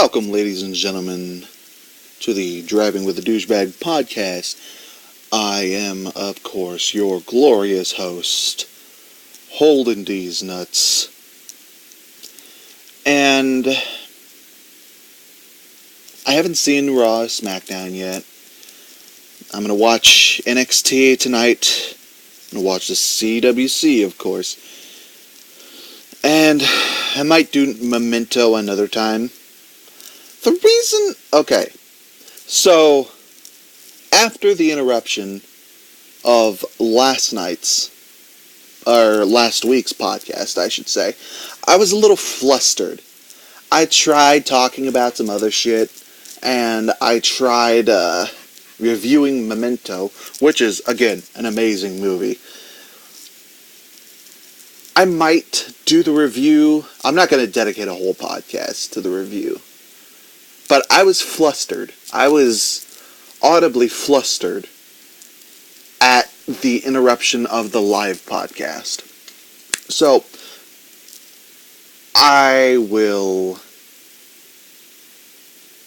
Welcome, ladies and gentlemen, to the Driving with the Douchebag podcast. I am, of course, your glorious host, Holden D's Nuts. And I haven't seen Raw or SmackDown yet. I'm going to watch NXT tonight. I'm going to watch the CWC, of course. And I might do Memento another time. The reason... Okay. So, after the interruption of last week's podcast, I should say, I was a little flustered. I tried talking about some other shit, and I tried reviewing Memento, which is, again, an amazing movie. I might do the review. I'm not going to dedicate a whole podcast to the review. But I was flustered. I was audibly flustered at the interruption of the live podcast. So, I will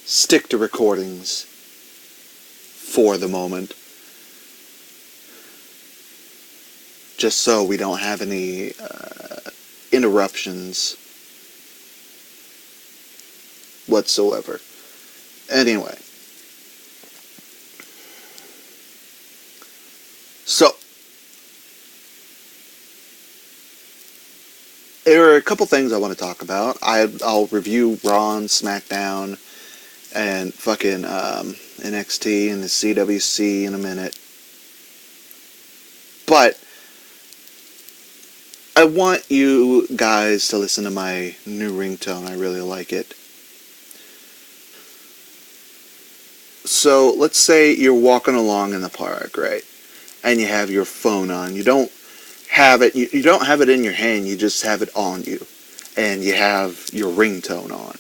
stick to recordings for the moment. Just so we don't have any interruptions whatsoever. Anyway. So, there are a couple things I want to talk about. I'll review Raw and SmackDown and fucking NXT and the CWC in a minute. But I want you guys to listen to my new ringtone. I really like it. So, let's say you're walking along in the park, right? And you have your phone on. You don't have it in your hand, you just have it on you. And you have your ringtone on.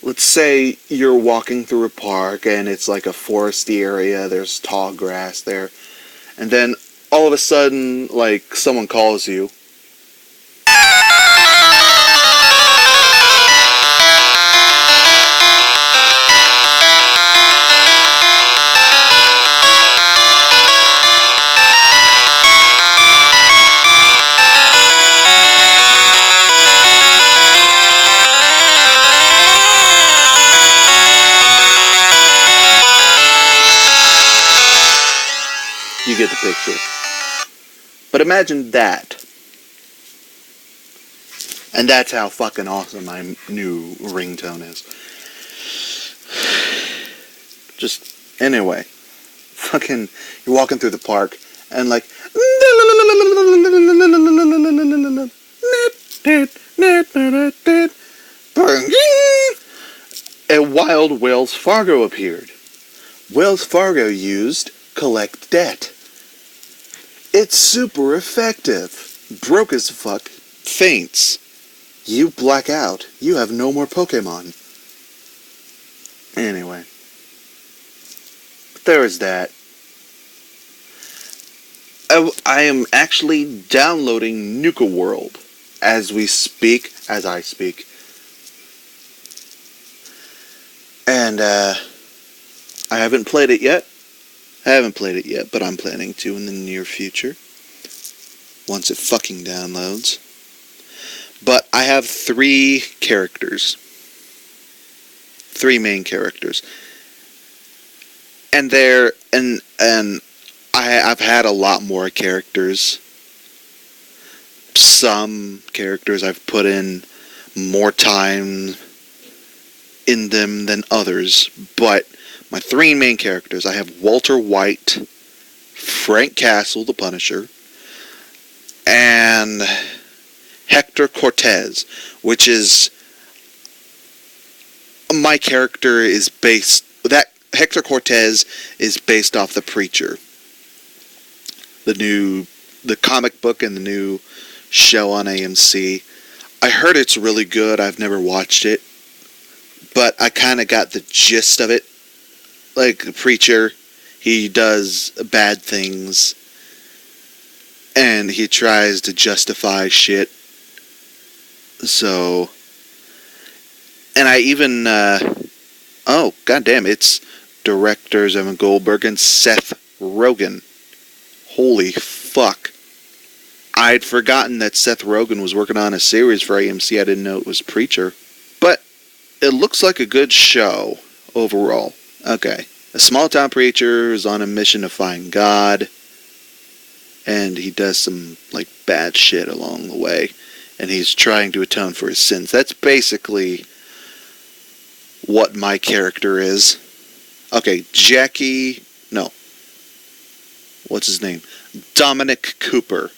Let's say you're walking through a park and it's like a foresty area, there's tall grass there. And then all of a sudden, like, someone calls you. You get the picture. But imagine that. And that's how fucking awesome my new ringtone is. Just, anyway. Fucking, you're walking through the park, and like... A wild Wells Fargo appeared. Wells Fargo used collect debt. It's super effective. Broke as fuck. Faints. You black out. You have no more Pokemon. Anyway. There is that. I am actually downloading Nuka World as I speak. And, I haven't played it yet. But I'm planning to in the near future. Once it fucking downloads. But I have 3 characters. 3 main characters. And I've had a lot more characters. Some characters I've put in more time in them than others, but my 3 main characters, I have Walter White, Frank Castle, the Punisher, and Hector Cortez, which is... My character is based... Hector Cortez is based off The Preacher. The comic book and the new show on AMC. I heard it's really good. I've never watched it. But I kind of got the gist of it. Like, the Preacher, he does bad things, and he tries to justify shit. So, And I even, oh, goddamn, it's directors Evan Goldberg and Seth Rogen. Holy fuck. I'd forgotten that Seth Rogen was working on a series for AMC. I didn't know it was Preacher. But it looks like a good show overall. Okay. A small town preacher is on a mission to find God. And he does some, like, bad shit along the way. And he's trying to atone for his sins. That's basically what my character is. Okay, what's his name? Dominic Cooper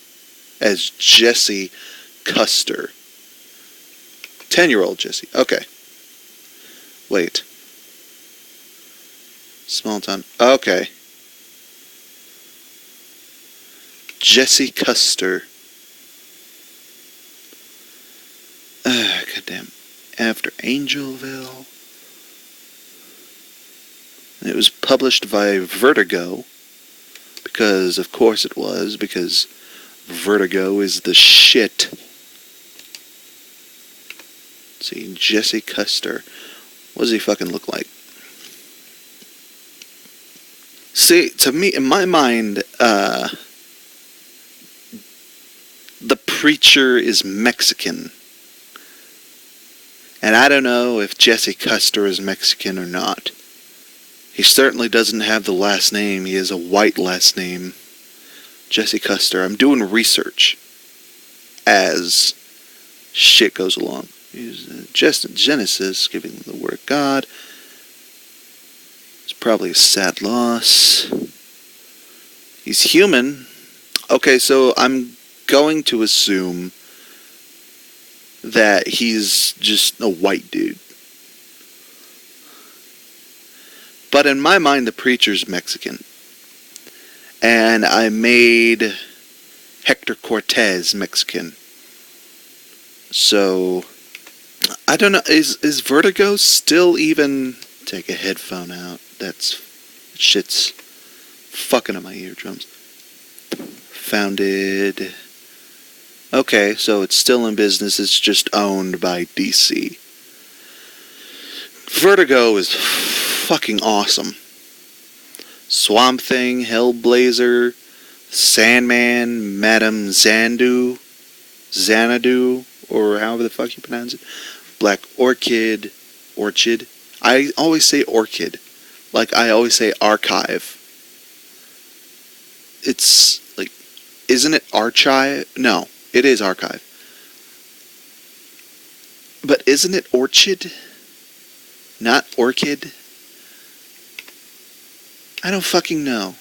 as Jesse Custer. 10-year-old Jesse. Okay. Wait. Small town. Okay. Jesse Custer. Goddamn. After Angelville. It was published by Vertigo. Because, of course it was. Because Vertigo is the shit. Let's see. Jesse Custer. What does he fucking look like? See, to me, in my mind, the preacher is Mexican. And I don't know if Jesse Custer is Mexican or not. He certainly doesn't have the last name. He has a white last name. Jesse Custer. I'm doing research as shit goes along. He's Genesis, giving the word of God. It's probably a sad loss. He's human. Okay, so I'm going to assume that he's just a white dude. But in my mind, the preacher's Mexican. And I made Hector Cortez Mexican. So, I don't know, is Vertigo still even... Take a headphone out. Shit's fucking up my eardrums. Founded... Okay, so it's still in business. It's just owned by DC. Vertigo is fucking awesome. Swamp Thing, Hellblazer, Sandman, Madame Xanadu, or however the fuck you pronounce it. Black Orchid. I always say Orchid. Like I always say Archive. It's like, isn't it Archive? No, it is Archive. But isn't it Orchid? Not Orchid? I don't fucking know.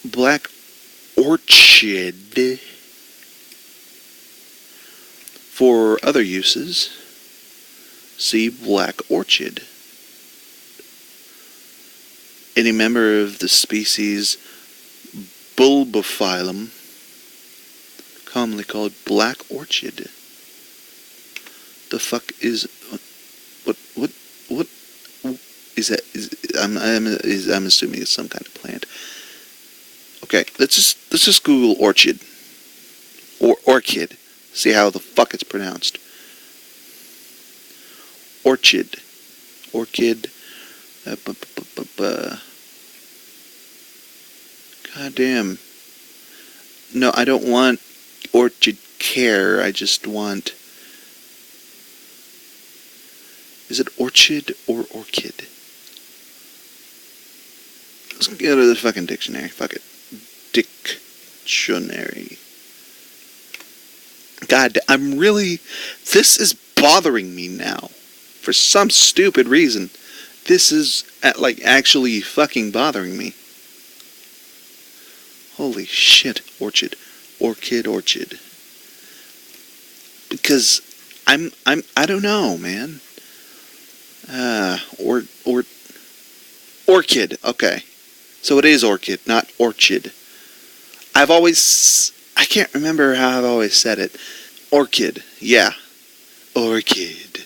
Black Orchid. For other uses, see Black Orchid. Any member of the species Bulbophyllum, commonly called Black Orchid. The fuck is... What is that? I'm assuming it's some kind of plant. Okay, let's just Google orchid or orchid. See how the fuck it's pronounced. Orchid. God damn. No, I don't want orchid care. I just want... Is it orchid or orchid? Let's go to the fucking dictionary. Fuck it. Dictionary. God, this is bothering me now. For some stupid reason. This is, actually fucking bothering me. Holy shit. Orchid. Because I don't know, man. Orchid. Okay. So it is orchid, not orchid. I can't remember how I've always said it. Orchid. Yeah. Orchid.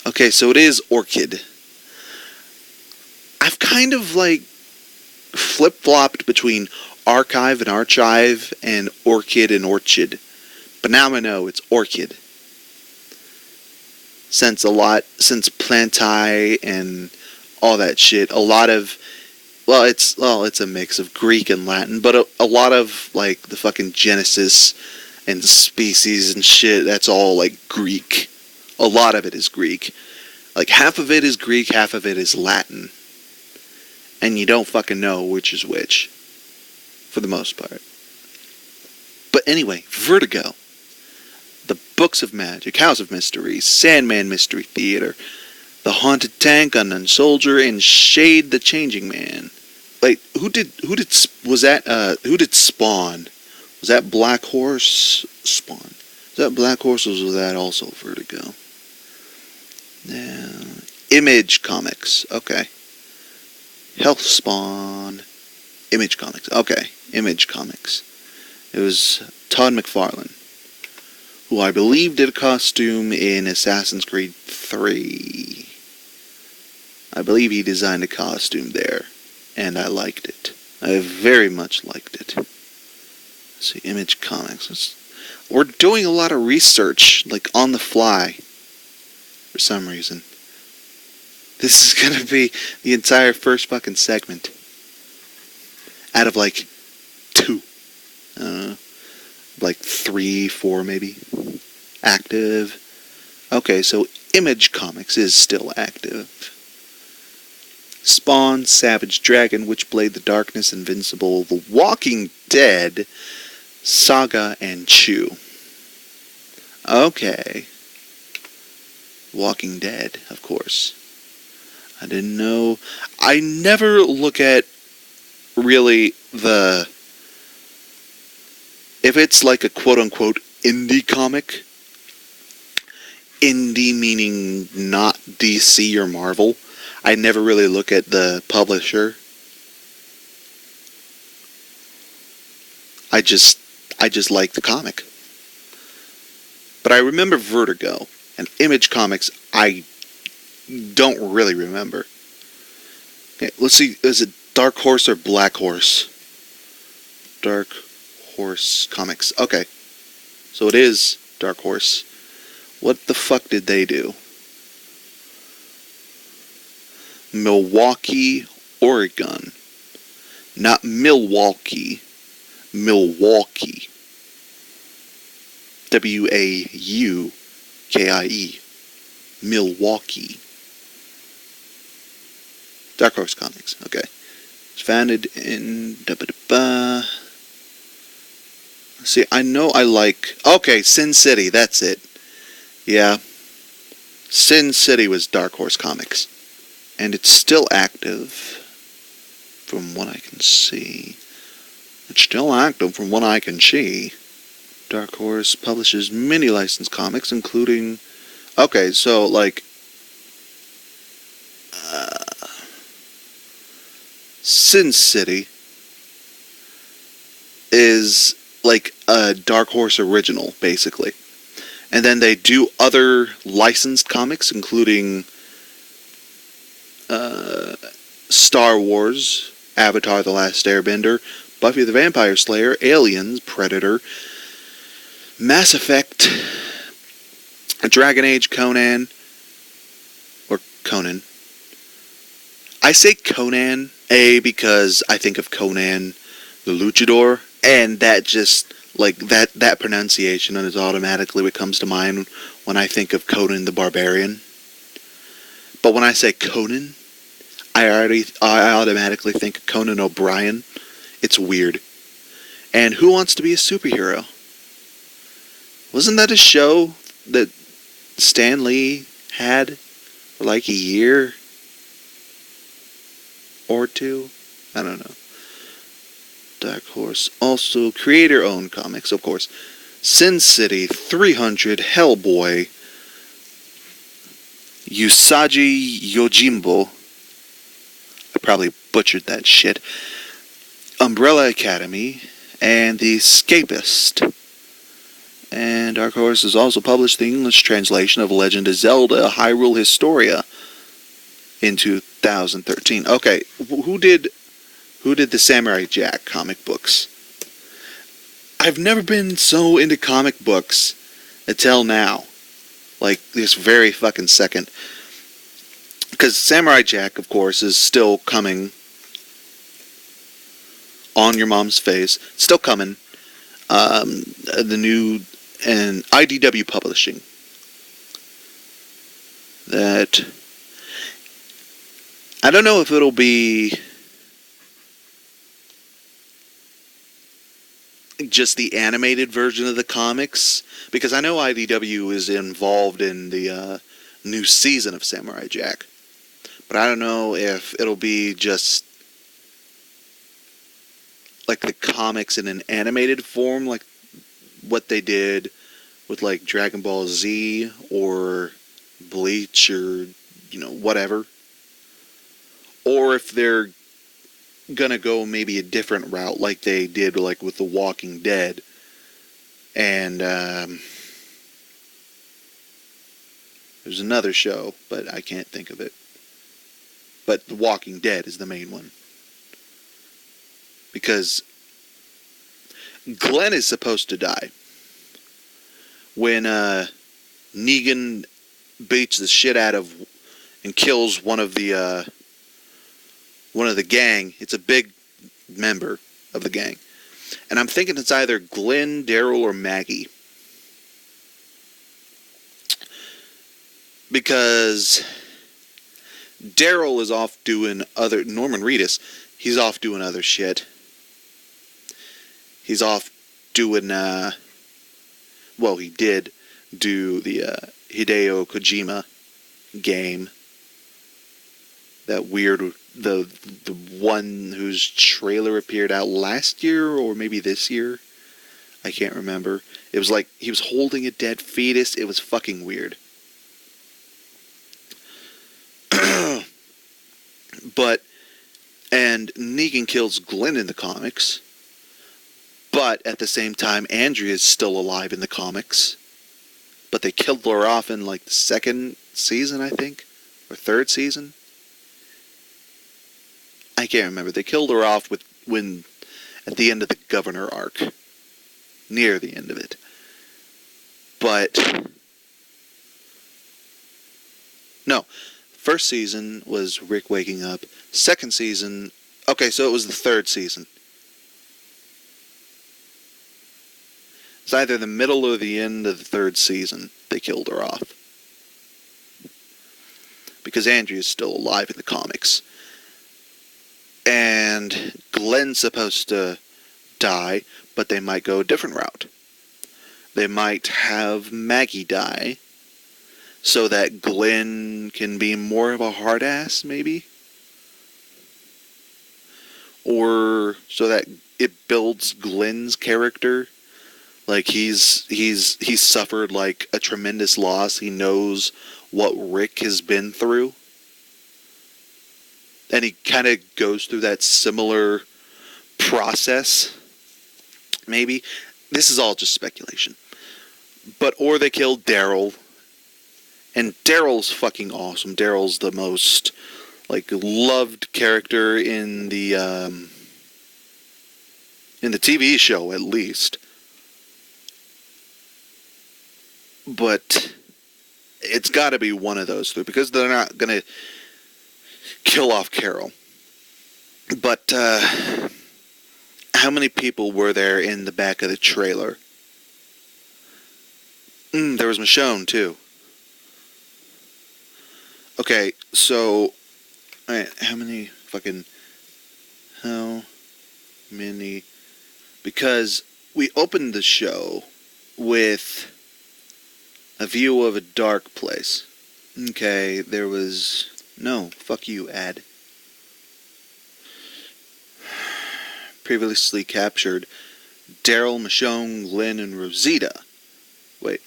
Okay, so it is orchid. I've kind of flip-flopped between archive and archive and orchid and orchid. But now I know it's orchid. since Plantae and all that shit. A lot of it's a mix of Greek and Latin, but a lot of like the fucking Genesis and species and shit. That's all like Greek. A lot of it is Greek. Like half of it is Greek, half of it is Latin, and you don't fucking know which is which, for the most part. But anyway, Vertigo. The Books of Magic, House of Mysteries, Sandman Mystery Theater, The Haunted Tank, Unknown Soldier, and Shade the Changing Man. Wait, who did Spawn? Was that Black Horse? Spawn. Was that Black Horse or was that also Vertigo? Image Comics. Okay. Health Spawn. Image Comics. Okay. Image Comics. It was Todd McFarlane, who I believe did a costume in Assassin's Creed 3. I believe he designed a costume there, and I liked it. I very much liked it. Let's see, Image Comics. We're doing a lot of research, like on the fly, for some reason. This is gonna be the entire first fucking segment. Out of like 2. I don't know. Like 3, 4 maybe. Active. Okay, so Image Comics is still active. Spawn, Savage Dragon, Witchblade, The Darkness, Invincible, The Walking Dead, Saga, and Chew. Okay. Walking Dead, of course. I didn't know. I never look at really if it's like a quote-unquote indie comic, indie meaning not DC or Marvel, I never really look at the publisher. I just like the comic. But I remember Vertigo, and Image Comics I don't really remember. Okay, let's see, is it Dark Horse or Black Horse? Dark Horse Comics. Okay. So it is Dark Horse. What the fuck did they do? Milwaukee, Oregon. Not Milwaukee. Milwaukee. W-A-U-K-I-E. Milwaukee. Dark Horse Comics. Okay. It's founded in... See, I know I like... Okay, Sin City, that's it. Yeah. Sin City was Dark Horse Comics. And it's still active, from what I can see. It's still active from what I can see. Dark Horse publishes many licensed comics, including... Okay, so, like... Sin City is like a Dark Horse original, basically. And then they do other licensed comics, including Star Wars, Avatar: The Last Airbender, Buffy the Vampire Slayer, Aliens, Predator, Mass Effect, Dragon Age, Conan, or Conan. I say Conan, because I think of Conan the Luchador, and that just, like, that pronunciation is automatically what comes to mind when I think of Conan the Barbarian. But when I say Conan, I automatically think of Conan O'Brien. It's weird. And Who Wants to Be a Superhero? Wasn't that a show that Stan Lee had for like a year or two? I don't know. Dark Horse. Also, creator-owned comics, of course. Sin City, 300, Hellboy, Usagi Yojimbo. I probably butchered that shit. Umbrella Academy, and The Escapist. And Dark Horse has also published the English translation of Legend of Zelda: Hyrule Historia in 2013. Okay, who did the Samurai Jack comic books? I've never been so into comic books until now. Like, this very fucking second. Because Samurai Jack, of course, is still coming on your mom's face. Still coming. The new and IDW Publishing. That I don't know if it'll be just the animated version of the comics, because I know IDW is involved in the new season of Samurai Jack. But I don't know if it'll be just like the comics in an animated form, like what they did with like Dragon Ball Z or Bleach or, whatever. Or if they're gonna go maybe a different route like they did like with The Walking Dead. And there's another show, but I can't think of it. But The Walking Dead is the main one. Because Glenn is supposed to die. When Negan beats the shit out of and kills one of the gang. It's a big member of the gang. And I'm thinking it's either Glenn, Daryl, or Maggie. Because Daryl is off doing Norman Reedus, he's off doing other shit. He's off doing, he did do the Hideo Kojima game. That weird, the one whose trailer appeared out last year, or maybe this year. I can't remember. It was like, he was holding a dead fetus. It was fucking weird. And Negan kills Glenn in the comics. But at the same time, Andrea's still alive in the comics. But they killed her off in like the second season, I think. Or third season. I can't remember. They killed her off at the end of the Governor arc. Near the end of it. But no. First season was Rick waking up. Second season, okay, so it was the third season. It's either the middle or the end of the third season they killed her off. Because Andrea's still alive in the comics. And Glenn's supposed to die, but they might go a different route. They might have Maggie die, so that Glenn can be more of a hard ass, maybe? Or so that it builds Glenn's character. Like he's suffered like a tremendous loss. He knows what Rick has been through. And he kind of goes through that similar process. Maybe. This is all just speculation. Or they killed Daryl. And Daryl's fucking awesome. Daryl's the most, loved character in the TV show, at least. But it's got to be one of those three, because they're not going to kill off Carol. But how many people were there in the back of the trailer? There was Michonne, too. Okay, so, alright, how many, because we opened the show with a view of a dark place. Okay, there was, no, fuck you, ad. Previously captured Daryl, Michonne, Glenn, and Rosita. Wait,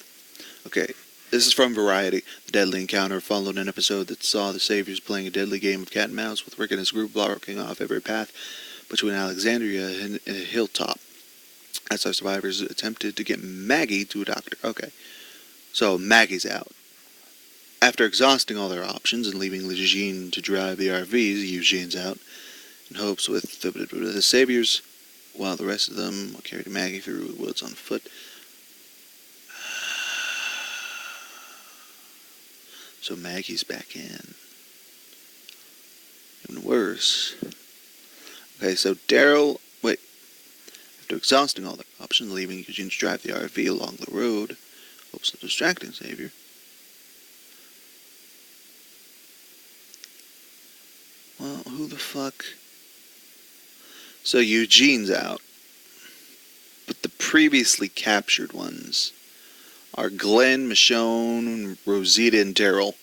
okay. This is from Variety. The deadly encounter followed an episode that saw the Saviors playing a deadly game of cat and mouse with Rick and his group blocking off every path between Alexandria and a hilltop. As our survivors attempted to get Maggie to a doctor. Okay. So Maggie's out. After exhausting all their options and leaving Eugene to drive the RVs, Eugene's out in hopes with the Saviors, while the rest of them carried Maggie through the woods on foot. So Maggie's back in. Even worse. Okay, so Daryl... Wait. After exhausting all the options, leaving Eugene to drive the RV along the road, hopes of distracting Xavier. Well, who the fuck... So Eugene's out. But the previously captured ones are Glenn, Michonne, Rosita, and Daryl.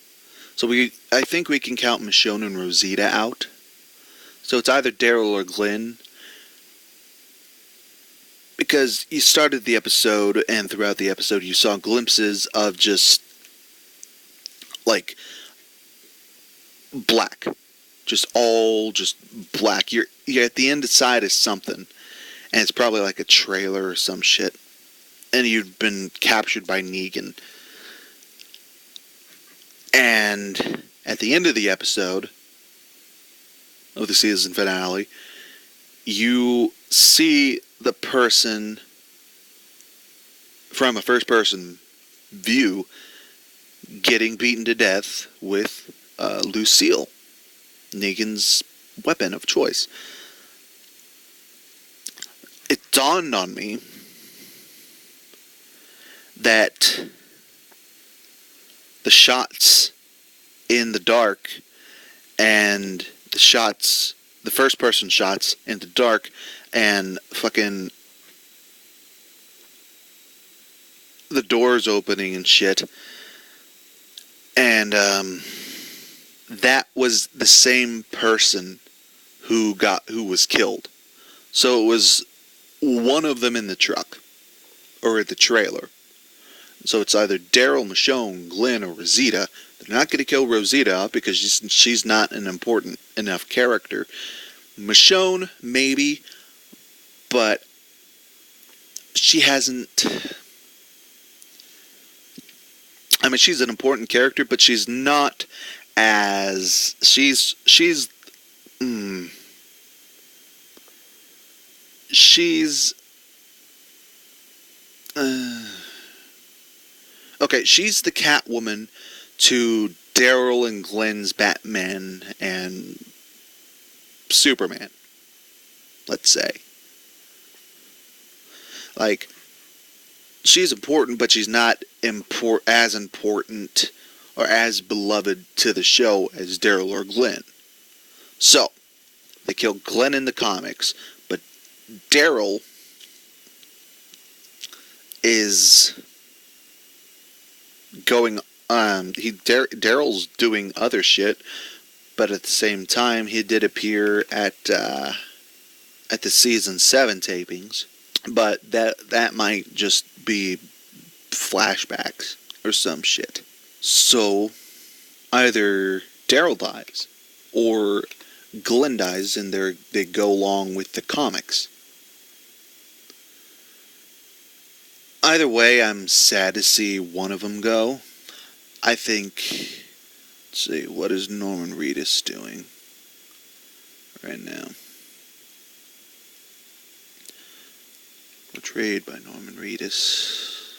So I think we can count Michonne and Rosita out. So it's either Daryl or Glenn. Because you started the episode, and throughout the episode you saw glimpses of just, like, black. Just black. You're at the end side of something. And it's probably like a trailer or some shit. And you've been captured by Negan. And at the end of the episode of the season finale, you see the person from a first-person view getting beaten to death with Lucille, Negan's weapon of choice. It dawned on me that the shots in the dark and the first person shots in the dark and fucking the doors opening and shit, and that was the same person who was killed. So it was one of them in the truck or the trailer. So it's either Daryl, Michonne, Glenn, or Rosita. They're not going to kill Rosita because she's not an important enough character. Michonne, maybe, but she hasn't... I mean, she's an important character, but she's not as... She's okay, she's the Catwoman to Daryl and Glenn's Batman and Superman, let's say. Like, she's important, but she's not as important or as beloved to the show as Daryl or Glenn. So, they killed Glenn in the comics, but Daryl is going Daryl's doing other shit, but at the same time he did appear at the season 7 tapings, but that might just be flashbacks or some shit. So either Daryl dies or Glenn dies and they go along with the comics. Either way, I'm sad to see one of them go. I think... Let's see, what is Norman Reedus doing right now? Portrayed by Norman Reedus.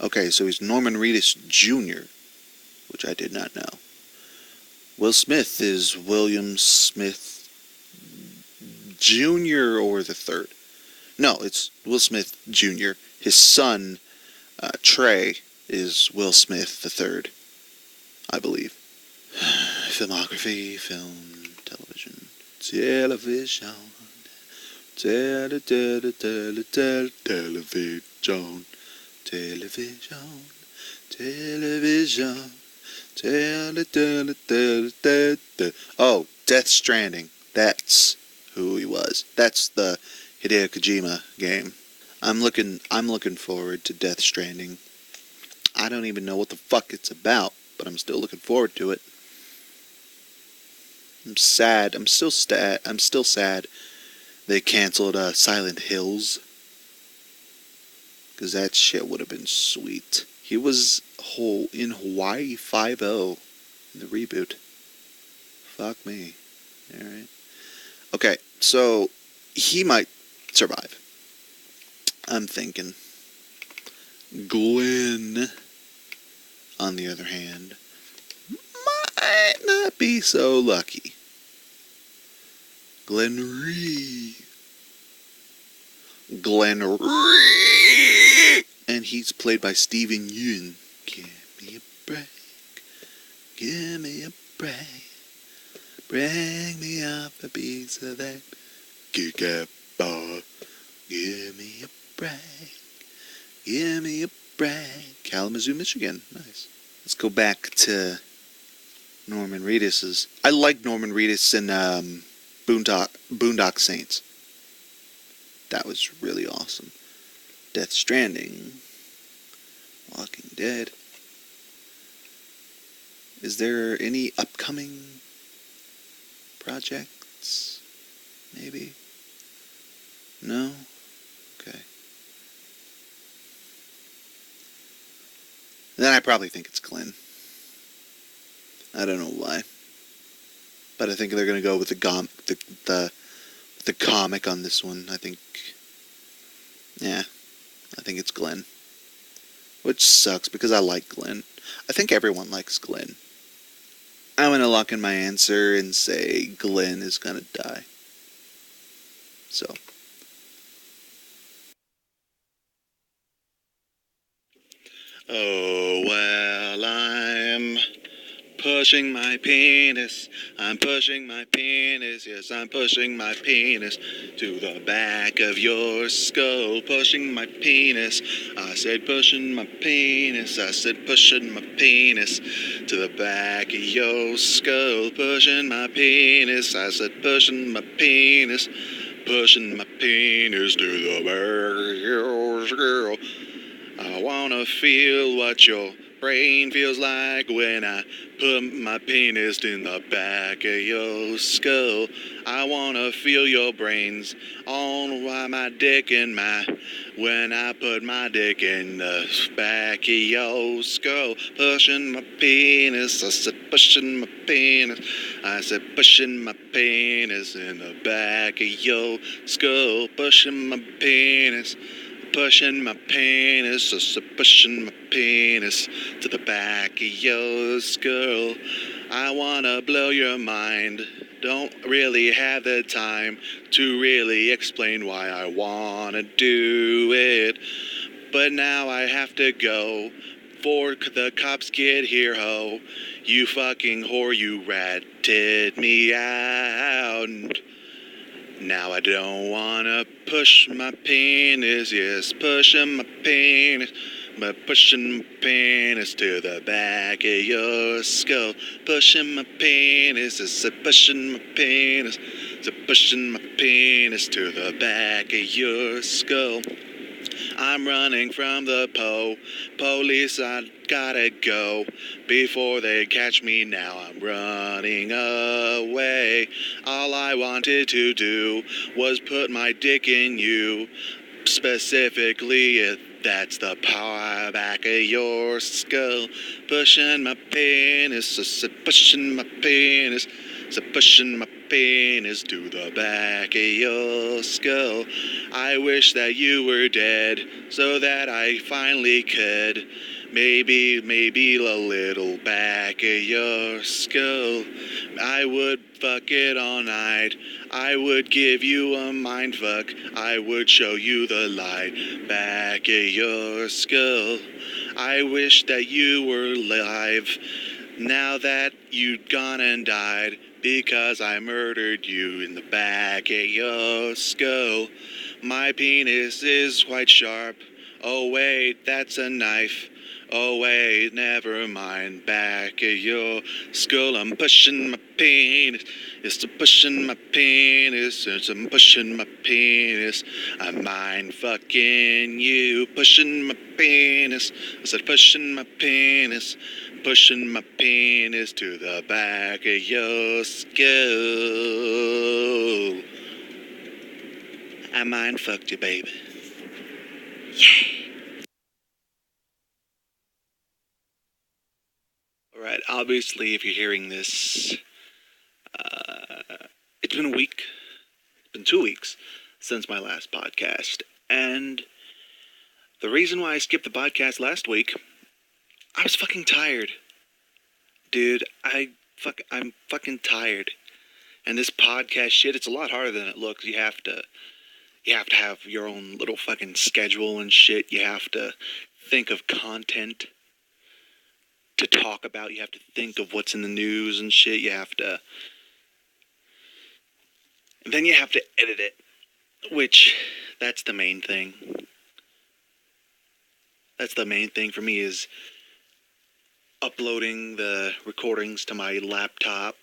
Okay, so he's Norman Reedus Jr., which I did not know. Will Smith is William Smith Jr. or the third? No, it's Will Smith Jr. His son, Trey, is Will Smith III, I believe. Filmography, film, television, television, television, television. Oh, Death Stranding. That's who he was. That's the Hideo Kojima game. I'm looking forward to Death Stranding. I don't even know what the fuck it's about, but I'm still looking forward to it. I'm sad. I'm still sad they canceled Silent Hills, because that shit would have been sweet. He was in Hawaii 5-0 in the reboot. Fuck me. Alright. Okay, so he might survive. I'm thinking Glenn on the other hand, might not be so lucky. Glenn Rhee. And he's played by Steven Yeun. Give me a break. Give me a break. Bring me up a piece of that kick-up bar. Give me a break. Give me a break. Kalamazoo, Michigan. Nice. Let's go back to Norman Reedus's. I like Norman Reedus in Boondock Saints. That was really awesome. Death Stranding. Walking Dead. Is there any upcoming projects? Maybe? No? Okay. Then I probably think it's Glenn. I don't know why. But I think they're going to go with the comic on this one. I think it's Glenn. Which sucks because I like Glenn. I think everyone likes Glenn. I'm going to lock in my answer and say Glenn is going to die. So. Oh, well, I'm pushing my penis. I'm pushing my penis. Yes, I'm pushing my penis to the back of your skull. Pushing my penis. I said pushing my penis. I said pushing my penis to the back of your skull. Pushing my penis. I said pushing my penis. Pushing my penis to the back of your skull. I wanna feel what your brain feels like when I put my penis in the back of your skull. I wanna feel your brains on my dick and when I put my dick in the back of your skull. Pushing my penis, I said pushing my penis. I said pushing my penis in the back of your skull. Pushing my penis. Pushing my penis, pushing my penis to the back of your skull. I wanna blow your mind. Don't really have the time to really explain why I wanna do it. But now I have to go, for the cops get here, ho. You fucking whore, you ratted me out. Now I don't wanna push my penis, yes, pushing my penis, but pushing my penis to the back of your skull. Pushing my penis, it's a pushing my penis, it's a pushing my penis to the back of your skull. I'm running from the police, I gotta go before they catch me now. I'm running away. All I wanted to do was put my dick in you. Specifically, that's the power back of your skull. Pushing my penis, pushing my penis, pushing my penis to the back of your skull. I wish that you were dead so that I finally could maybe a little back of your skull. I would fuck it all night. I would give you a mind fuck. I would show you the light back of your skull. I wish that you were alive now that you'd gone and died, because I murdered you in the back of your skull. My penis is quite sharp. Oh wait, that's a knife. Oh wait, never mind, back of your skull. I'm pushing my penis. It's a pushing my penis. It's a pushing my penis. I'm mind fucking you. Pushing my penis. I said pushing my penis. Pushing my penis to the back of your skull. I mind fucked you, baby. Yeah. Alright, obviously, if you're hearing this, it's been a week. It's been 2 weeks since my last podcast. And the reason why I skipped the podcast last week, I was fucking tired. Dude, I'm fucking tired. And this podcast shit, it's a lot harder than it looks. You have to have your own little fucking schedule and shit. You have to think of content to talk about. You have to think of what's in the news and shit. And then you have to edit it, which, that's the main thing. That's the main thing for me, is uploading the recordings to my laptop,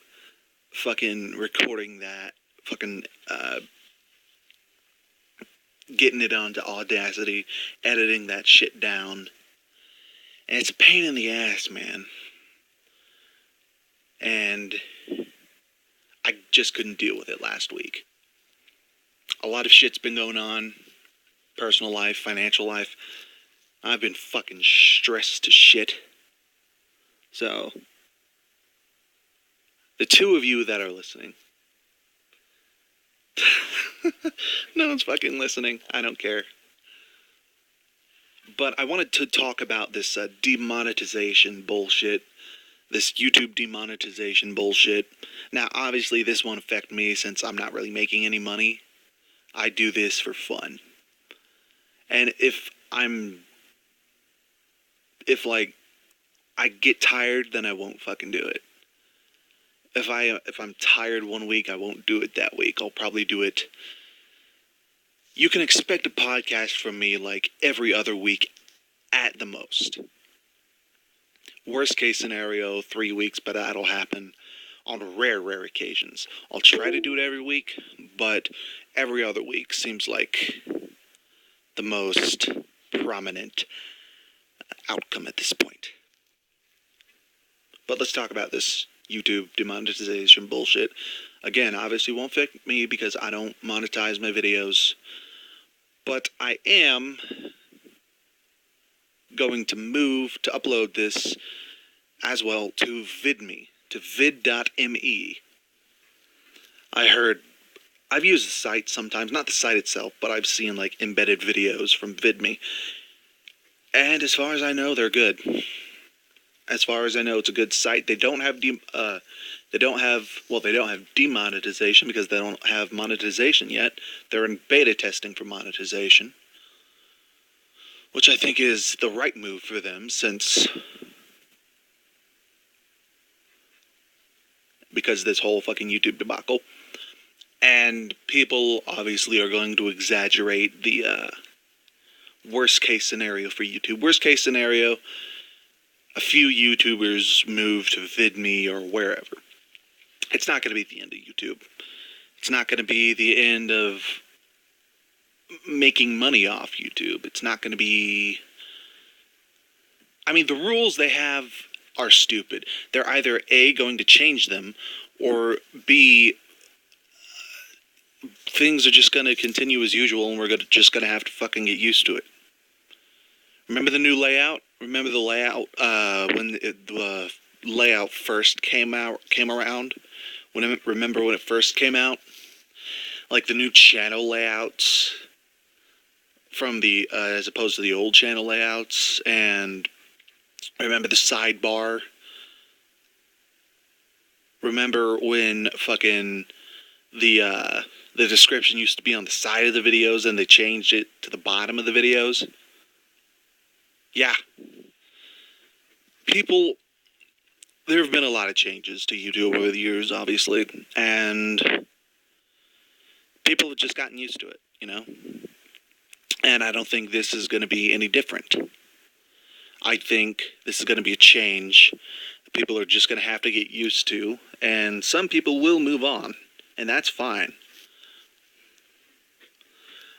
fucking recording that, fucking, getting it onto Audacity, editing that shit down. And it's a pain in the ass, man. And I just couldn't deal with it last week. A lot of shit's been going on. Personal life, financial life. I've been fucking stressed to shit. So, the two of you that are listening. No one's fucking listening. I don't care. But I wanted to talk about this demonetization bullshit. This YouTube demonetization bullshit. Now, obviously, this won't affect me since I'm not really making any money. I do this for fun. And if I get tired, then I won't fucking do it. If I'm tired one week, I won't do it that week. I'll probably do it. You can expect a podcast from me like every other week at the most. Worst case scenario, 3 weeks, but that'll happen on rare occasions. I'll try to do it every week, but every other week seems like the most prominent outcome at this point. But let's talk about this YouTube demonetization bullshit. Again, obviously won't affect me because I don't monetize my videos. But I am going to move to upload this as well to VidMe, to vid.me. I've used the site sometimes, not the site itself, but I've seen like embedded videos from VidMe. And as far as I know, they're good. As far as I know, it's a good site. They don't have demonetization because they don't have monetization yet. They're in beta testing for monetization, which I think is the right move for them because of this whole fucking YouTube debacle. And people obviously are going to exaggerate the worst case scenario for YouTube. Worst case scenario, a few YouTubers move to VidMe or wherever. It's not going to be the end of YouTube. It's not going to be the end of making money off YouTube. It's not going to be... I mean, the rules they have are stupid. They're either A, going to change them, or B, things are just going to continue as usual and we're just going to have to fucking get used to it. Remember the new layout? Remember the layout when the layout first came around? Remember when it first came out? Like the new channel layouts from the as opposed to the old channel layouts, and remember the sidebar? Remember when fucking the description used to be on the side of the videos and they changed it to the bottom of the videos? Yeah. There have been a lot of changes to YouTube over the years, obviously, and people have just gotten used to it, you know? And I don't think this is going to be any different. I think this is going to be a change that people are just going to have to get used to, and some people will move on, and that's fine.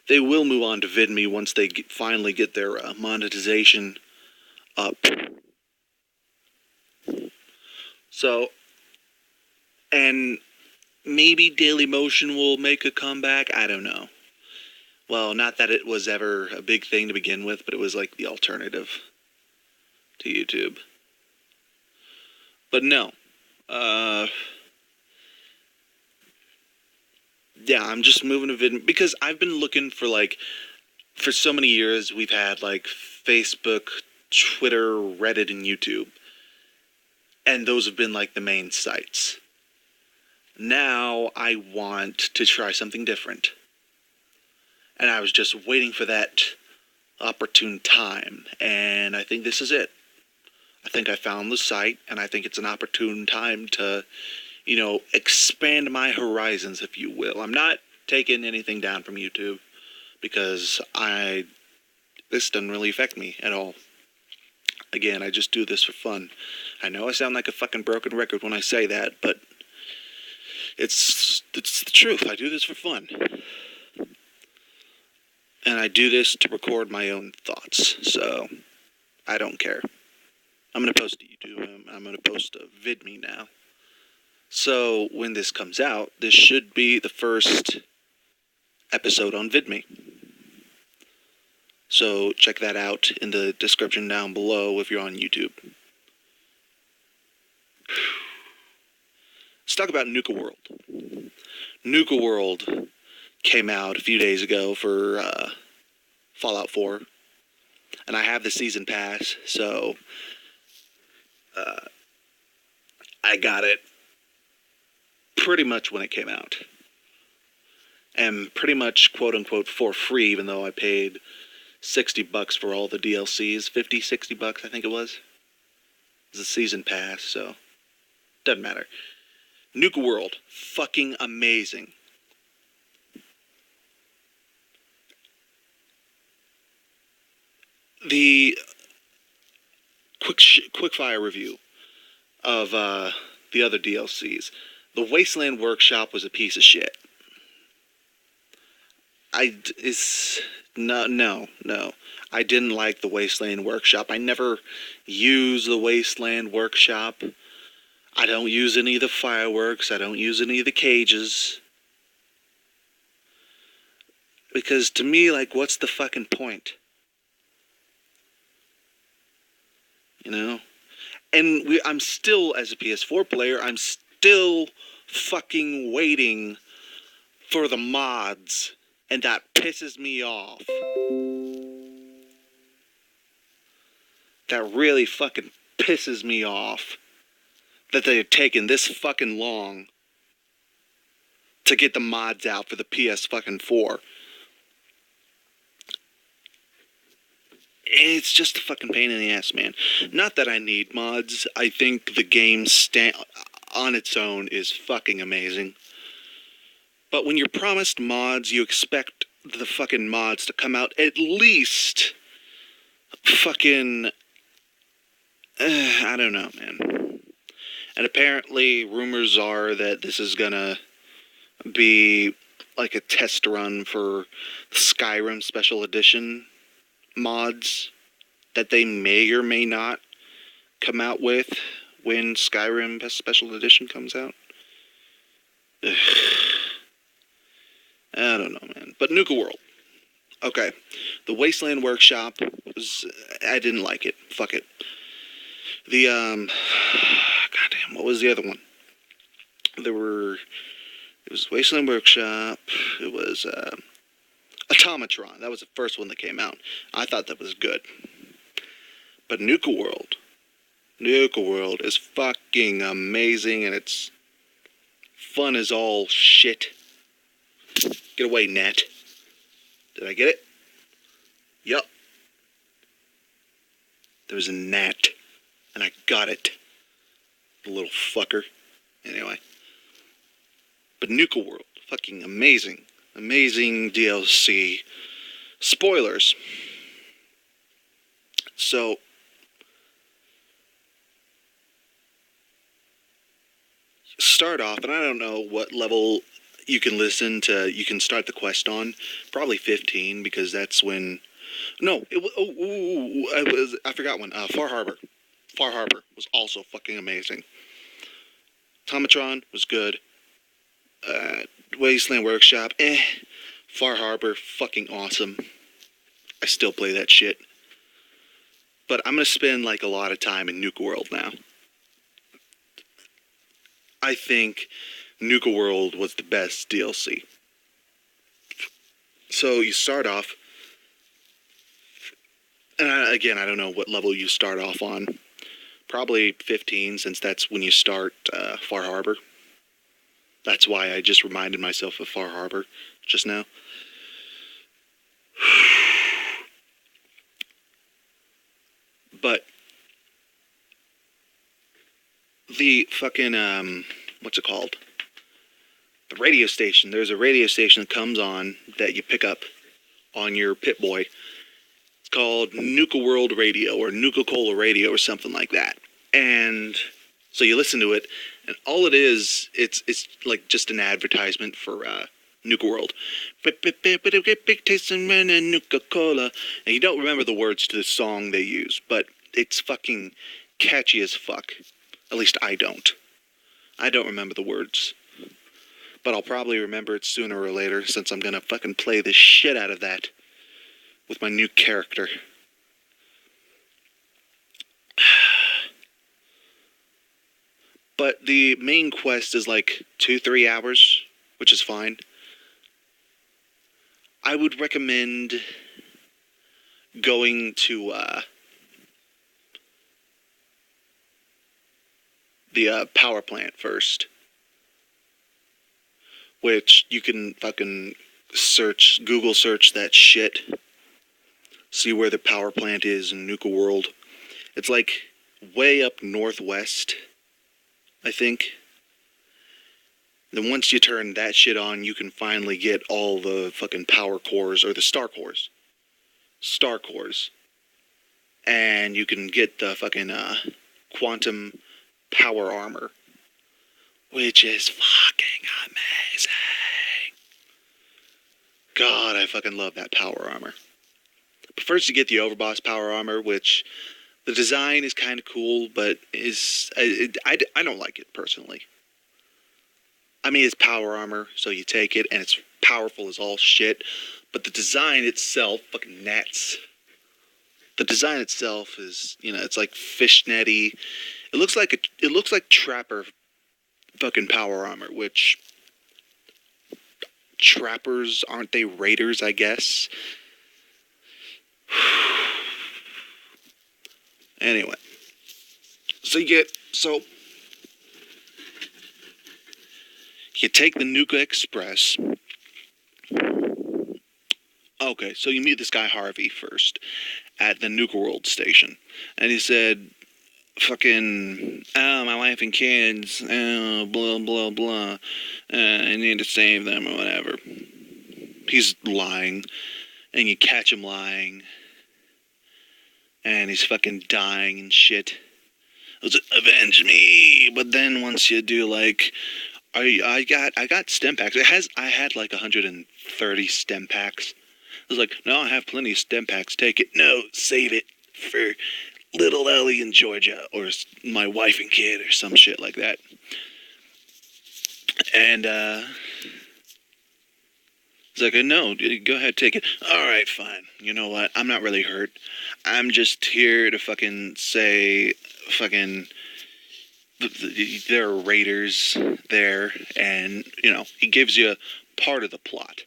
They will move on to VidMe once they finally get their monetization up. So, and maybe Dailymotion will make a comeback. I don't know. Well, not that it was ever a big thing to begin with, but it was like the alternative to YouTube. But no. Yeah, I'm just moving to VidMe because I've been looking for so many years we've had like Facebook, Twitter, Reddit, and YouTube. And those have been like the main sites. Now I want to try something different. And I was just waiting for that opportune time. And I think this is it. I think I found the site, and I think it's an opportune time to, expand my horizons, if you will. I'm not taking anything down from YouTube, because this doesn't really affect me at all. Again, I just do this for fun. I know I sound like a fucking broken record when I say that, but it's the truth. I do this for fun. And I do this to record my own thoughts, so I don't care. I'm going to post to YouTube. I'm going to post a VidMe now. So when this comes out, this should be the first episode on VidMe. So check that out in the description down below if you're on YouTube. Let's talk about Nuka World. Nuka World came out a few days ago for Fallout 4. And I have the season pass, so I got it pretty much when it came out. And pretty much, quote-unquote, for free, even though I paid $60 for all the DLCs. $50, $60, I think it was. It was a season pass, so doesn't matter. Nuka World, fucking amazing. The quick fire review of the other DLCs. The Wasteland Workshop was a piece of shit. No. I didn't like the Wasteland Workshop. I never use the Wasteland Workshop. I don't use any of the fireworks. I don't use any of the cages. Because to me, what's the fucking point? And I'm still, as a PS4 player, I'm still fucking waiting for the mods. And that pisses me off. That really fucking pisses me off. That they've taken this fucking long to get the mods out for the PS fucking 4. It's just a fucking pain in the ass, man. Not that I need mods. I think the game on its own is fucking amazing. But when you're promised mods, you expect the fucking mods to come out at least fucking... I don't know, man. And apparently, rumors are that this is gonna be like a test run for Skyrim Special Edition mods that they may or may not come out with when Skyrim Special Edition comes out. Ugh. I don't know, man. But Nuka World. Okay. The Wasteland Workshop I didn't like it. Fuck it. The, goddamn, what was the other one? It was Wasteland Workshop. It was, Automatron. That was the first one that came out. I thought that was good. But Nuka World is fucking amazing, and it's fun as all shit. Get away, Nat. Did I get it? Yup. There was a gnat, and I got it. The little fucker. Anyway. But Nuka World, fucking amazing. Amazing DLC. Spoilers. So, start off, and I don't know what level you can start the quest on. Probably 15, because that's when... No, I forgot one. Far Harbor. Far Harbor was also fucking amazing. Automatron was good. Wasteland Workshop, Far Harbor, fucking awesome. I still play that shit. But I'm gonna spend a lot of time in Nuka World now. I think Nuka World was the best DLC. So you start off And again, I don't know what level you start off on. Probably 15, since that's when you start Far Harbor. That's why I just reminded myself of Far Harbor just now. But the fucking, what's it called? The radio station. There's a radio station that comes on that you pick up on your Pip-Boy. It's called Nuka World Radio or Nuka Cola Radio or something like that. And so you listen to it, and all it is, it's like just an advertisement for Nuka World. Big tasting man and Nuka Cola. And you don't remember the words to the song they use, but it's fucking catchy as fuck. At least I don't. I don't remember the words. But I'll probably remember it sooner or later, since I'm gonna fucking play the shit out of that with my new character. But the main quest is like 2-3 hours, which is fine. I would recommend going to the power plant first, which you can fucking Google search that shit, see where the power plant is in Nuka World. It's like way up northwest, I think. Then once you turn that shit on, you can finally get all the fucking power cores, or the star cores. Star cores. And you can get the fucking quantum power armor, which is fucking amazing. God, I fucking love that power armor. But first you get the Overboss power armor, which the design is kind of cool, but I don't like it personally. I mean, it's power armor, so you take it, and it's powerful as all shit. But the design itself, fucking nuts. The design itself is, it's like fishnetty. It looks like Trapper fucking power armor, which Trappers, aren't they raiders, I guess? Anyway, so you take the Nuka Express. Okay, so you meet this guy Harvey first at the Nuka World station, and he said, fucking, my wife and kids, blah, blah, blah, I need to save them or whatever. He's lying, and you catch him lying, and he's fucking dying and shit. It was, avenge me. But then once you do, like, I got stem packs. I had like 130 stem packs. I was like, no, I have plenty of stem packs. Take it. No, save it for little Ellie in Georgia, or my wife and kid, or some shit like that. And he's like, no, go ahead, take it. All right, fine. You know what? I'm not really hurt. I'm just here to fucking say, fucking, there are raiders there, and, he gives you part of the plot.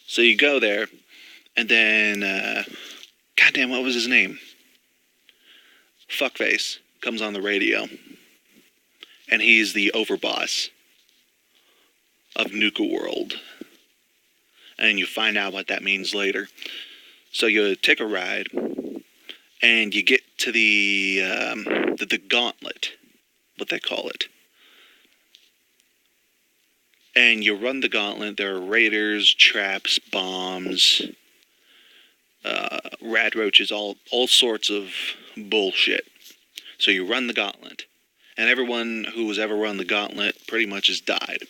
So you go there, and then, goddamn, what was his name? Fuckface comes on the radio, and he's the overboss of Nuka World. And you find out what that means later. So you take a ride, and you get to the gauntlet, what they call it. And you run the gauntlet. There are raiders, traps, bombs, rad roaches, all sorts of bullshit. So you run the gauntlet. And everyone who has ever run the gauntlet pretty much has died.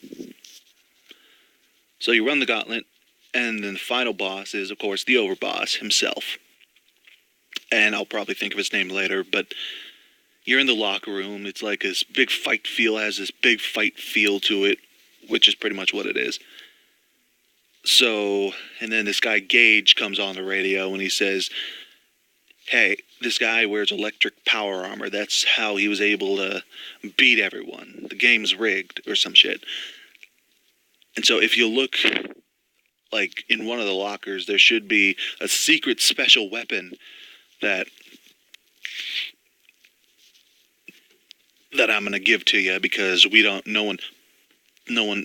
So you run the gauntlet, and then the final boss is, of course, the overboss himself. And I'll probably think of his name later, but you're in the locker room. It's like this big fight feel, has this big fight feel to it, which is pretty much what it is. So, and then this guy Gage comes on the radio, and he says, hey, this guy wears electric power armor. That's how he was able to beat everyone. The game's rigged, or some shit. And so if you look like, in one of the lockers, there should be a secret special weapon that I'm gonna give to you because no one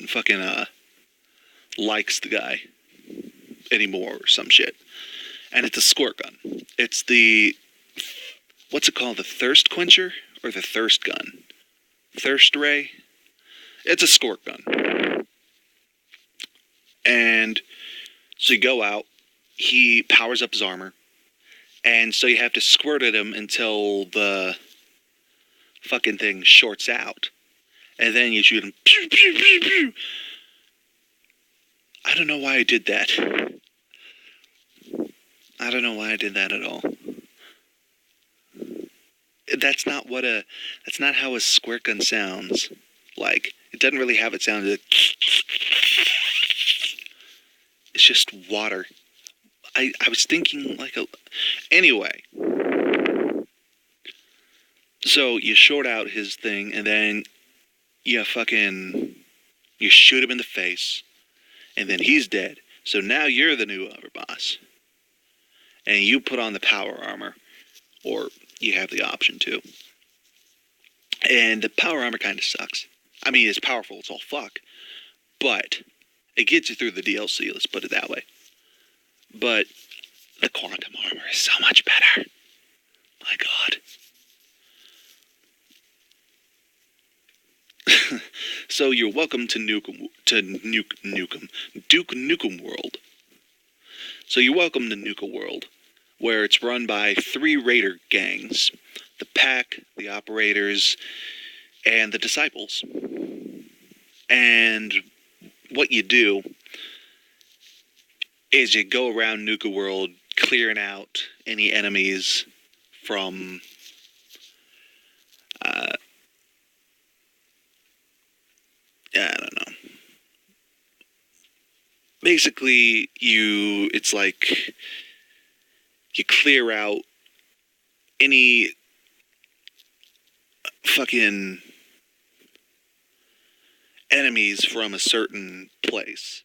fucking, likes the guy anymore or some shit. And it's a squirt gun. It's what's it called? The thirst quencher? Or the thirst gun? Thirst ray? It's a squirt gun. And so you go out, he powers up his armor, and so you have to squirt at him until the fucking thing shorts out. And then you shoot him. Pew, pew, pew, pew. I don't know why I did that. I don't know why I did that at all. That's not how a squirt gun sounds. Like, it doesn't really have it sound like, it's just water. I was thinking like anyway. So you short out his thing and then you shoot him in the face and then he's dead. So now you're the new overboss. And you put on the power armor, or you have the option to. And the power armor kind of sucks. I mean, it's powerful, it's all fuck. But it gets you through the DLC, let's put it that way. But the quantum armor is so much better. My God. So you're welcome to Duke Nukem World. So you're welcome to Nuka World, where it's run by 3 raider gangs. The Pack, the Operators, and the Disciples. And what you do is you go around Nuka World clearing out any enemies from I don't know. Basically, it's like you clear out any fucking enemies from a certain place.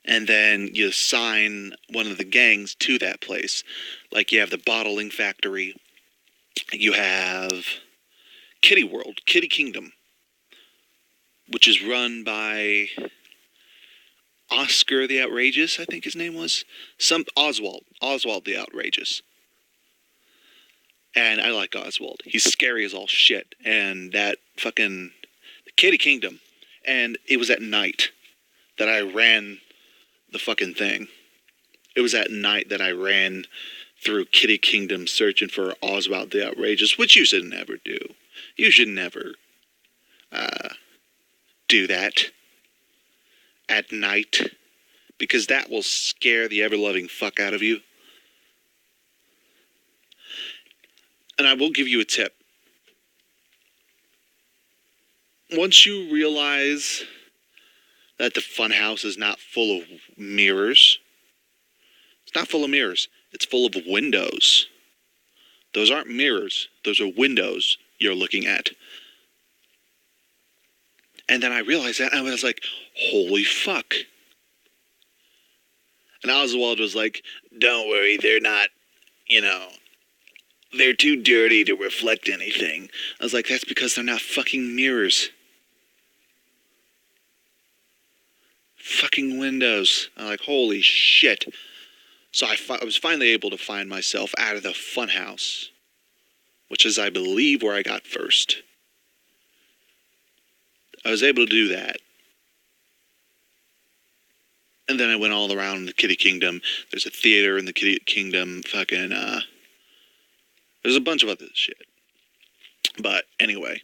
And then you assign one of the gangs to that place. Like you have the bottling factory. You have Kitty Kingdom, which is run by Oscar the Outrageous, I think his name was. Oswald the Outrageous. And I like Oswald. He's scary as all shit. And that fucking Kitty Kingdom. And it was at night that I ran the fucking thing. It was at night that I ran through Kitty Kingdom searching for Oswald the Outrageous, which you should never do. You should never do that at night, because that will scare the ever-loving fuck out of you. And I will give you a tip. Once you realize that the funhouse is not full of mirrors, it's not full of mirrors, it's full of windows. Those aren't mirrors, those are windows you're looking at. And then I realized that, and I was like, holy fuck. And Oswald was like, don't worry, they're not, they're too dirty to reflect anything. I was like, that's because they're not fucking mirrors. Fucking windows. I'm like, holy shit. So I was finally able to find myself out of the funhouse, which is, I believe, where I got first. I was able to do that. And then I went all around the Kitty Kingdom. There's a theater in the Kitty Kingdom. Fucking, there's a bunch of other shit. But, anyway.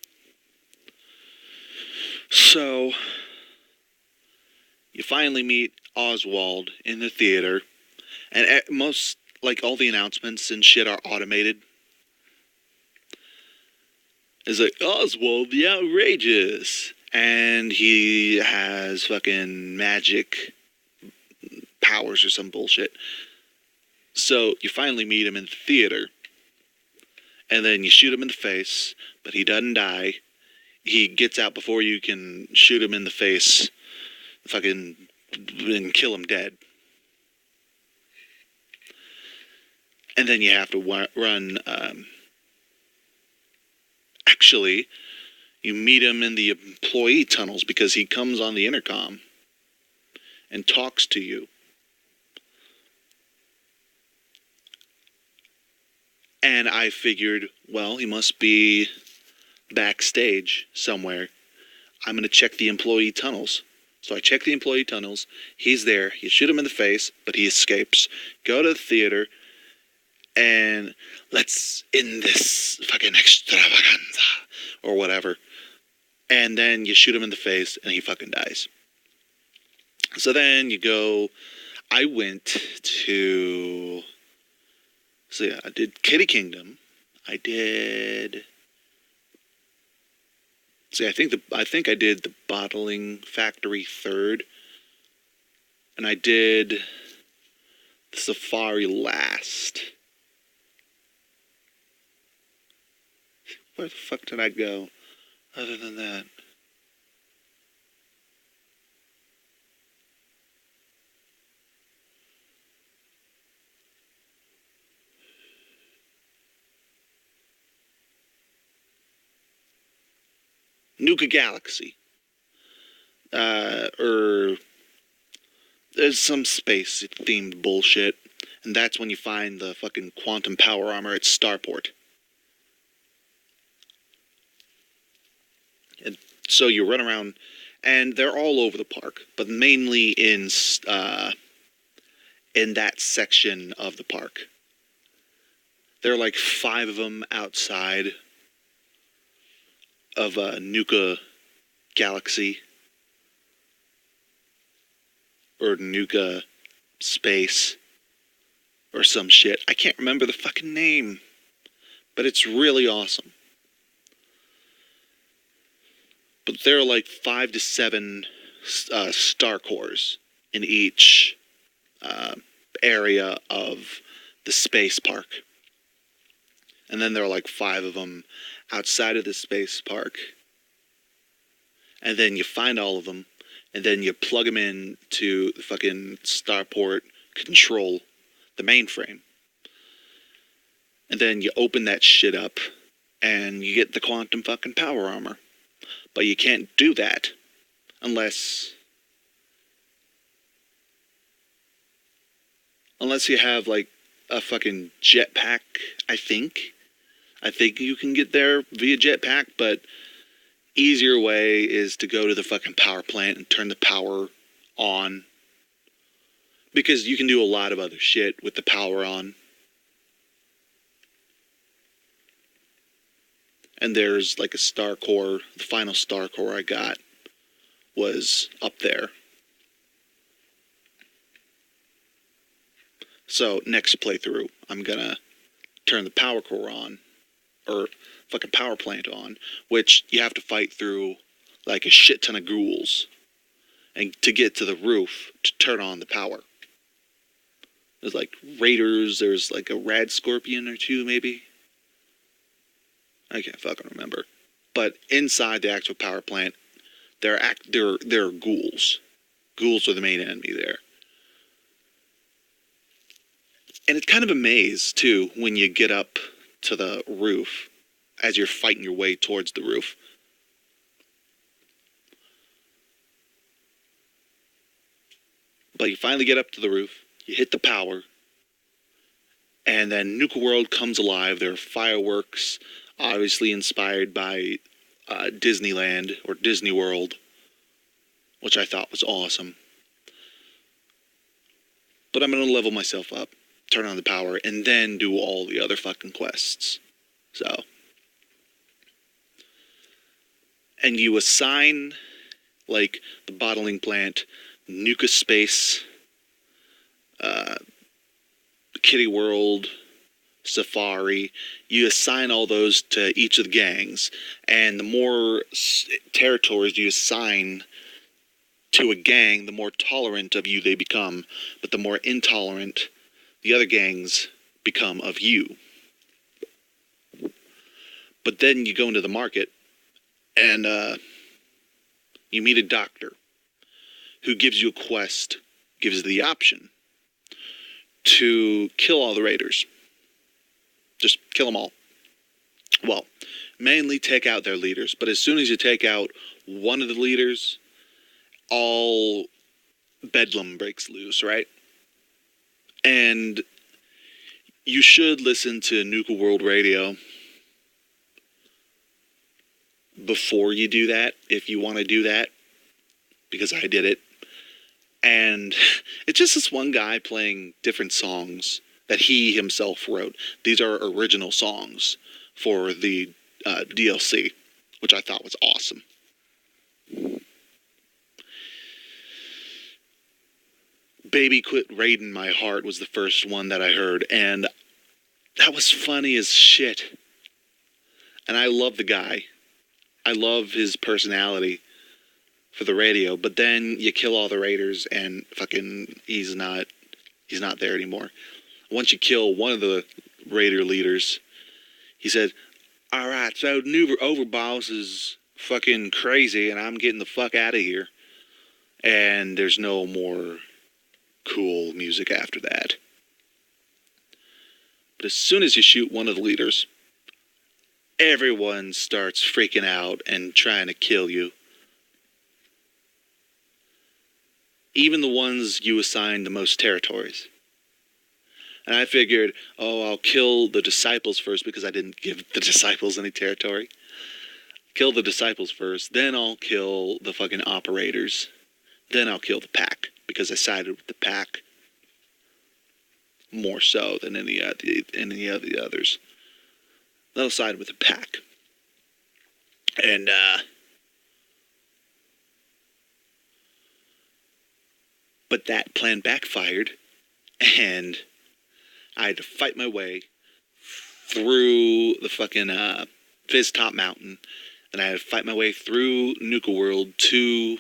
So, you finally meet Oswald in the theater. And all the announcements and shit are automated. It's like, Oswald the Outrageous. And he has fucking magic powers or some bullshit. So you finally meet him in the theater. And then you shoot him in the face, but he doesn't die. He gets out before you can shoot him in the face, fucking, and kill him dead. And then you have to run. Actually, you meet him in the employee tunnels because he comes on the intercom and talks to you. And I figured, well, he must be backstage somewhere. I'm going to check the employee tunnels. So I check the employee tunnels. He's there. You shoot him in the face, but he escapes. Go to the theater, and let's end this fucking extravaganza, or whatever. And then you shoot him in the face, and he fucking dies. So then you go. I went to. So yeah, I did Kitty Kingdom. I did. See, I think I did the Bottling Factory third, and I did the Safari last. Where the fuck did I go? Other than that. Nuka Galaxy. Or there's some space themed bullshit, and that's when you find the fucking quantum power armor at Starport. And so you run around, and they're all over the park, but mainly in that section of the park. There are like 5 of them outside of Nuka Galaxy. Or Nuka Space. Or some shit. I can't remember the fucking name. But it's really awesome. But there are like 5 to 7 star cores in each area of the space park. And then there are like 5 of them outside of the space park. And then you find all of them, and then you plug them in to the fucking Starport control, the mainframe. And then you open that shit up, and you get the quantum fucking power armor. But you can't do that unless you have like a fucking jetpack, I think. I think you can get there via jetpack, but easier way is to go to the fucking power plant and turn the power on. Because you can do a lot of other shit with the power on. And there's like a star core. The final star core I got was up there. So next playthrough, I'm gonna turn the power core on. Or fucking power plant on. Which you have to fight through like a shit ton of ghouls. And to get to the roof to turn on the power. There's like raiders, there's like a rad scorpion or 2 maybe. I can't fucking remember. But inside the actual power plant, there are ghouls. Ghouls are the main enemy there. And it's kind of a maze, too, when you get up to the roof, as you're fighting your way towards the roof. But you finally get up to the roof, you hit the power, and then Nuka World comes alive. There are fireworks, obviously inspired by Disneyland or Disney World, which I thought was awesome. But I'm going to level myself up, turn on the power, and then do all the other fucking quests. So. And you assign, like, the bottling plant, Nuka Space, Kitty World, Safari. You assign all those to each of the gangs, and the more territories you assign to a gang, the more tolerant of you they become, but the more intolerant the other gangs become of you. But then you go into the market, and you meet a doctor who gives you a quest, gives you the option to kill all the raiders. Just kill them all. Well, mainly take out their leaders, but as soon as you take out one of the leaders, all bedlam breaks loose, right? And you should listen to Nuka World Radio before you do that, if you want to do that, because I did it. And it's just this one guy playing different songs that he himself wrote. These are original songs for the DLC, which I thought was awesome. Baby Quit Raiding My Heart was the first one that I heard, and that was funny as shit. And I love the guy. I love his personality for the radio, but then you kill all the raiders and fucking he's not there anymore. Once you kill one of the raider leaders, he said, "Alright, so new overboss is fucking crazy and I'm getting the fuck out of here." And there's no more cool music after that. But as soon as you shoot one of the leaders, everyone starts freaking out and trying to kill you. Even the ones you assigned the most territories. And I figured, I'll kill the disciples first because I didn't give the disciples any territory. Kill the disciples first, then I'll kill the fucking operators. Then I'll kill the pack because I sided with the pack more so than any of the others. I'll side with the pack. And, but that plan backfired, and I had to fight my way through the fucking Fizz Top Mountain, and I had to fight my way through Nuka World to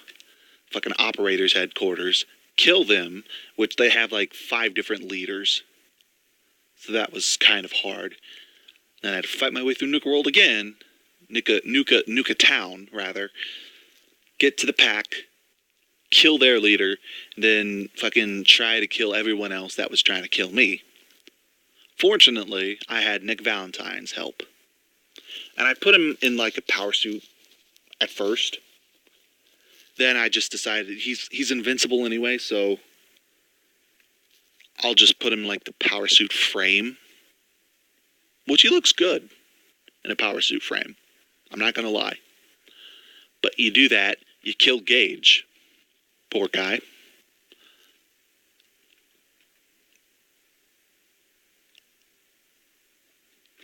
fucking Operators Headquarters, kill them, which they have like 5 different leaders. So that was kind of hard. Then I had to fight my way through Nuka World again, Nuka Town, rather, get to the pack, kill their leader, then fucking try to kill everyone else that was trying to kill me. Fortunately, I had Nick Valentine's help. And I put him in like a power suit at first. Then I just decided he's invincible anyway, so I'll just put him in like the power suit frame. Which he looks good in a power suit frame. I'm not gonna lie. But you do that, you kill Gage. Poor guy.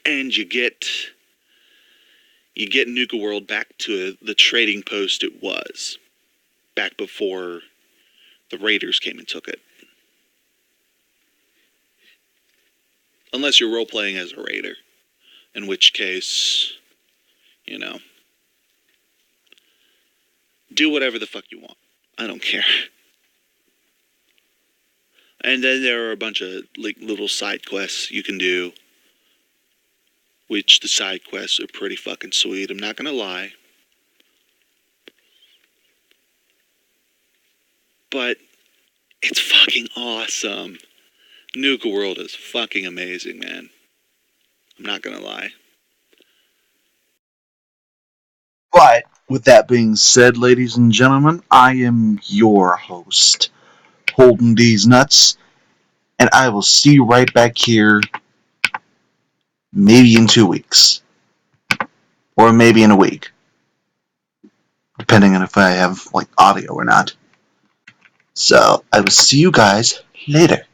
And you get Nuka World back to the trading post it was. Back before the Raiders came and took it. Unless you're role-playing as a Raider. In which case, do whatever the fuck you want. I don't care. And then there are a bunch of like little side quests you can do. Which the side quests are pretty fucking sweet, I'm not gonna lie. But it's fucking awesome. Nuka World is fucking amazing, man. I'm not gonna lie. But with that being said, ladies and gentlemen, I am your host, Holden D's Nuts, and I will see you right back here maybe in 2 weeks. Or maybe in a week. Depending on if I have audio or not. So I will see you guys later.